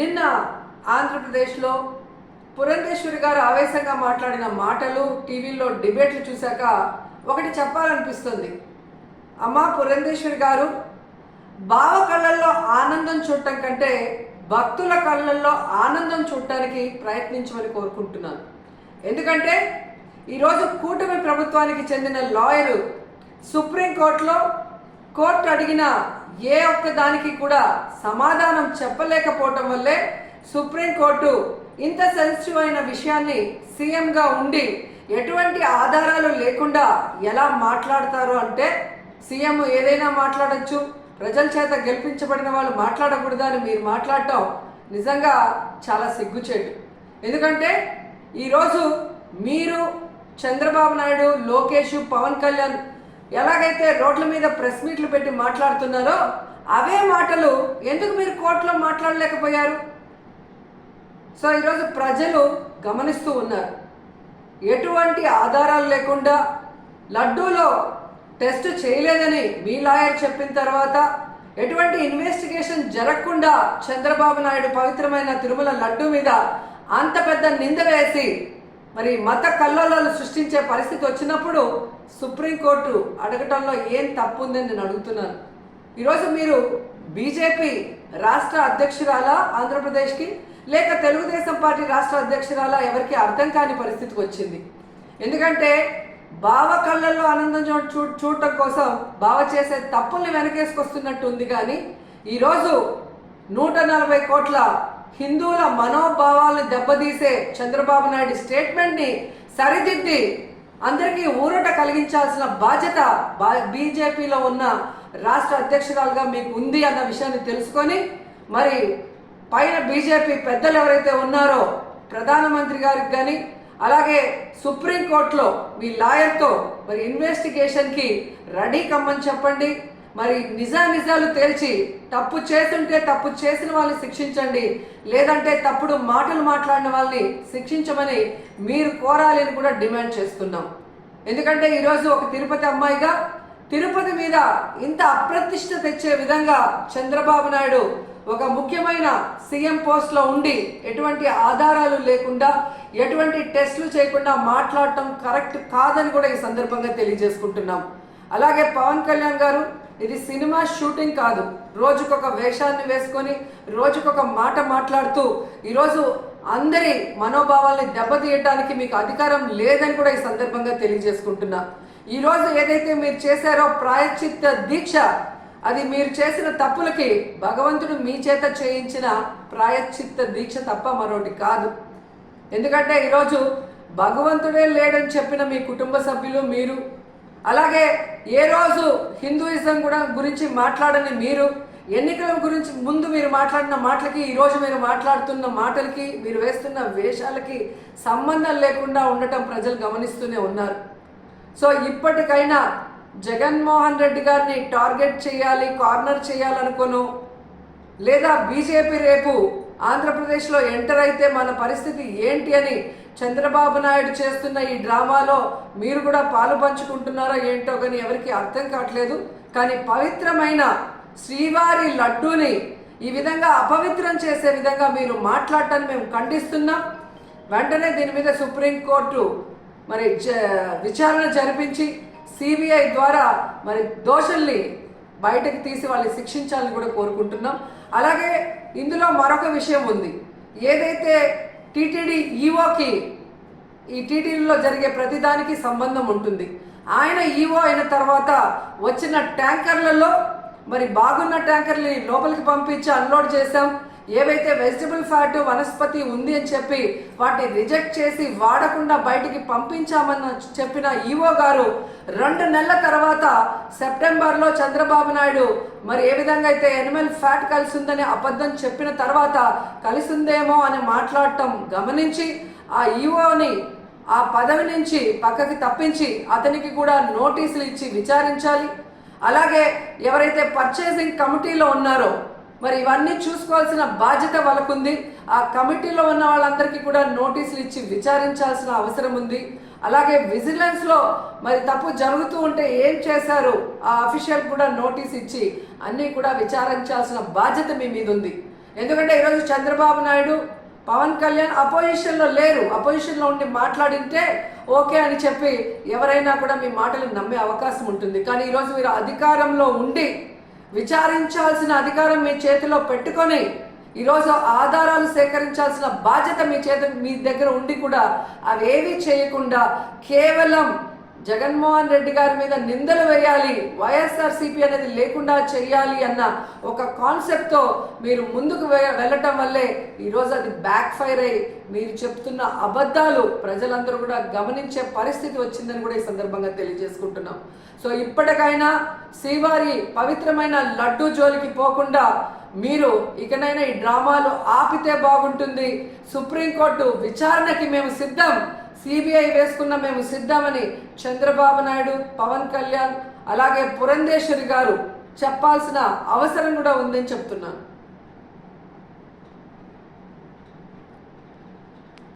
నిన్న ఆంధ్రప్రదేశ్లో పురంధేశ్వరి గారు ఆవేశంగా మాట్లాడిన మాటలు టీవీలో డిబేట్లు చూశాక ఒకటి చెప్పాలనిపిస్తుంది. అమ్మా పురంధేశ్వరి గారు, బావ కళ్ళల్లో ఆనందం చూడటం కంటే భక్తుల కళ్ళల్లో ఆనందం చూడటానికి ప్రయత్నించమని కోరుకుంటున్నాను. ఎందుకంటే ఈరోజు కూటమి ప్రభుత్వానికి చెందిన లాయరు సుప్రీంకోర్టులో కోర్టు అడిగిన ఏ ఒక్క దానికి కూడా సమాధానం చెప్పలేకపోవటం వల్లే సుప్రీంకోర్టు ఇంత సెన్సిటివ్ అయిన విషయాన్ని సీఎంగా ఉండి ఎటువంటి ఆధారాలు లేకుండా ఎలా మాట్లాడతారు అంటే, సీఎం ఏదైనా మాట్లాడచ్చు, ప్రజల చేత గెలిపించబడిన వాళ్ళు మాట్లాడకూడదా అని మీరు మాట్లాడటం నిజంగా చాలా సిగ్గుచేటు. ఎందుకంటే ఈరోజు మీరు చంద్రబాబు నాయుడు, లోకేష్, పవన్ కళ్యాణ్ ఎలాగైతే రోడ్ల మీద ప్రెస్ మీట్లు పెట్టి మాట్లాడుతున్నారో అవే మాటలు ఎందుకు మీరు కోర్టులో మాట్లాడలేకపోయారు? సో ఈరోజు ప్రజలు గమనిస్తూ ఉన్నారు. ఎటువంటి ఆధారాలు లేకుండా లడ్డూలో టెస్ట్ చేయలేదని మీ లాయర్ చెప్పిన తర్వాత, ఎటువంటి ఇన్వెస్టిగేషన్ జరగకుండా చంద్రబాబు నాయుడు పవిత్రమైన తిరుమల లడ్డూ మీద అంత పెద్ద నింద వేసి మరి మత కల్లోలాలు సృష్టించే పరిస్థితి వచ్చినప్పుడు సుప్రీంకోర్టు అడగటంలో ఏం తప్పు ఉందని నేను అడుగుతున్నాను. ఈరోజు మీరు బీజేపీ రాష్ట్ర అధ్యక్షురాలా ఆంధ్రప్రదేశ్కి, లేక తెలుగుదేశం పార్టీ రాష్ట్ర అధ్యక్షురాలా, ఎవరికి అర్థం కాని పరిస్థితికి వచ్చింది. ఎందుకంటే బావ కళ్ళల్లో ఆనందం చూడటం కోసం బావ చేసే తప్పుల్ని వెనకేసుకొస్తున్నట్టు ఉంది. కానీ ఈరోజు 140 కోట్ల హిందువుల మనోభావాలను దెబ్బతీసే చంద్రబాబు నాయుడు స్టేట్మెంట్ని సరిదిద్ది అందరికీ ఊరట కలిగించాల్సిన బాధ్యత బీజేపీలో ఉన్న రాష్ట్ర అధ్యక్షురాలుగా మీకు ఉంది అన్న విషయాన్ని తెలుసుకొని, మరి పైన బీజేపీ పెద్దలు ఎవరైతే ఉన్నారో ప్రధానమంత్రి గారికి కానీ, అలాగే సుప్రీంకోర్టులో మీ లాయర్తో మరి ఇన్వెస్టిగేషన్కి రెడీ కమ్మని చెప్పండి. మరి నిజాలు తేల్చి తప్పు చేస్తుంటే తప్పు చేసిన వాళ్ళని శిక్షించండి, లేదంటే తప్పుడు మాటలు మాట్లాడిన వాళ్ళని శిక్షించమని మీరు కోరాలి అని కూడా డిమాండ్ చేస్తున్నాం. ఎందుకంటే ఈరోజు ఒక తిరుపతి అమ్మాయిగా తిరుపతి మీద ఇంత అప్రతిష్ట తెచ్చే విధంగా చంద్రబాబు నాయుడు ఒక ముఖ్యమైన సీఎం పోస్ట్లో ఉండి ఎటువంటి ఆధారాలు లేకుండా, ఎటువంటి టెస్టులు చేయకుండా మాట్లాడటం కరెక్ట్ కాదని కూడా ఈ సందర్భంగా తెలియజేసుకుంటున్నాం. అలాగే పవన్ కళ్యాణ్ గారు, ఇది సినిమా షూటింగ్ కాదు. రోజుకొక వేషాన్ని వేసుకొని రోజుకొక మాట మాట్లాడుతూ ఈరోజు అందరి మనోభావాల్ని దెబ్బతీయటానికి మీకు అధికారం లేదని కూడా ఈ సందర్భంగా తెలియజేసుకుంటున్నా. ఈరోజు ఏదైతే మీరు చేశారో ప్రాయశ్చిత్త దీక్ష, అది మీరు చేసిన తప్పులకి భగవంతుడు మీ చేత చేయించిన ప్రాయశ్చిత్త దీక్ష తప్ప మరొకటి కాదు. ఎందుకంటే ఈరోజు భగవంతుడే లేడని చెప్పిన మీ కుటుంబ సభ్యులు, మీరు, అలాగే ఏ రోజు హిందూయిజం కూడా గురించి మాట్లాడని మీరు, ఎన్నికల గురించి ముందు మీరు మాట్లాడిన మాటలకి ఈరోజు మీరు మాట్లాడుతున్న మాటలకి, మీరు వేస్తున్న వేషాలకి సంబంధం లేకుండా ఉండటం ప్రజలు గమనిస్తూనే ఉన్నారు. సో ఇప్పటికైనా జగన్మోహన్ రెడ్డి గారిని టార్గెట్ చేయాలి, కార్నర్ చేయాలనుకోను, లేదా బీజేపీ రేపు ఆంధ్రప్రదేశ్లో ఎంటర్ అయితే మన పరిస్థితి ఏంటి అని చంద్రబాబు నాయుడు చేస్తున్న ఈ డ్రామాలో మీరు కూడా పాలు పంచుకుంటున్నారో ఏంటో కానీ ఎవరికి అర్థం కావట్లేదు. కానీ పవిత్రమైన శ్రీవారి లడ్డూని ఈ విధంగా అపవిత్రం చేసే విధంగా మీరు మాట్లాడటాన్ని మేము ఖండిస్తున్నాం. వెంటనే దీని మీద సుప్రీంకోర్టు మరి విచారణ జరిపించి సిబిఐ ద్వారా మరి దోషుల్ని బయటకు తీసి వాళ్ళని శిక్షించాలని కూడా కోరుకుంటున్నాం. అలాగే ఇందులో మరొక విషయం ఉంది. ఏదైతే టీటీడీ ఈఓకి ఈ టీటీడీలో జరిగే ప్రతిదానికి సంబంధం ఉంటుంది. ఆయన ఈఓ అయిన తర్వాత వచ్చిన ట్యాంకర్లలో మరి బాగున్న ట్యాంకర్ని లోపలికి పంపించి అన్లోడ్ చేశాం. ఏవైతే వెజిటబుల్ ఫ్యాట్, వనస్పతి ఉంది అని చెప్పి వాటిని రిజెక్ట్ చేసి వాడకుండా బయటికి పంపించామని చెప్పిన ఈఓ గారు 2 నెలల తర్వాత సెప్టెంబర్లో చంద్రబాబు నాయుడు మరి ఏ విధంగా అయితే ఎనిమల్ ఫ్యాట్ కలిసి ఉందని అబద్ధం చెప్పిన తర్వాత కలిసిందేమో అని మాట్లాడటం గమనించి ఆ ఈఓని ఆ పదవి నుంచి పక్కకి తప్పించి అతనికి కూడా నోటీసులు ఇచ్చి విచారించాలి. అలాగే ఎవరైతే పర్చేసింగ్ కమిటీలో ఉన్నారో మరి ఇవన్నీ చూసుకోవాల్సిన బాధ్యత వాళ్ళకుంది. ఆ కమిటీలో ఉన్న వాళ్ళందరికీ కూడా నోటీసులు ఇచ్చి విచారించాల్సిన అవసరం ఉంది. అలాగే విజిలెన్స్లో మరి తప్పు జరుగుతూ ఉంటే ఏం చేశారు ఆ అఫీషియల్ కూడా నోటీస్ ఇచ్చి అన్నీ కూడా విచారించాల్సిన బాధ్యత మీ మీద ఉంది. ఎందుకంటే ఈరోజు చంద్రబాబు నాయుడు, పవన్ కళ్యాణ్ అపోజిషన్లో లేరు. అపోజిషన్లో ఉండి మాట్లాడింటే ఓకే అని చెప్పి ఎవరైనా కూడా మీ మాటలు నమ్మే అవకాశం ఉంటుంది. కానీ ఈరోజు మీరు అధికారంలో ఉండి విచారించాల్సిన అధికారం మీ చేతిలో పెట్టుకొని ఈరోజు ఆధారాలు సేకరించాల్సిన బాధ్యత మీ దగ్గర ఉండి కూడా అవేవి చేయకుండా కేవలం జగన్మోహన్ రెడ్డి గారి మీద నిందలు వేయాలి, వైఎస్ఆర్సీపీ అనేది లేకుండా చేయాలి అన్న ఒక కాన్సెప్ట్తో మీరు ముందుకు వెళ్ళటం వల్లే ఈరోజు అది బ్యాక్ ఫైర్ అయ్యి మీరు చెప్తున్న అబద్ధాలు ప్రజలందరూ కూడా గమనించే పరిస్థితి వచ్చిందని కూడా ఈ సందర్భంగా తెలియజేసుకుంటున్నాం. సో ఇప్పటికైనా శ్రీవారి పవిత్రమైన లడ్డూ జోలికి పోకుండా మీరు ఇకనైనా ఈ డ్రామాలు ఆపితే బాగుంటుంది. సుప్రీంకోర్టు విచారణకి మేము సిద్ధం, సిబిఐ వేసుకున్న మేము సిద్ధమని చంద్రబాబు నాయుడు, పవన్ కళ్యాణ్ అలాగే పురంధేశ్వరి గారు చెప్పాల్సిన అవసరం కూడా ఉందని చెప్తున్నాను.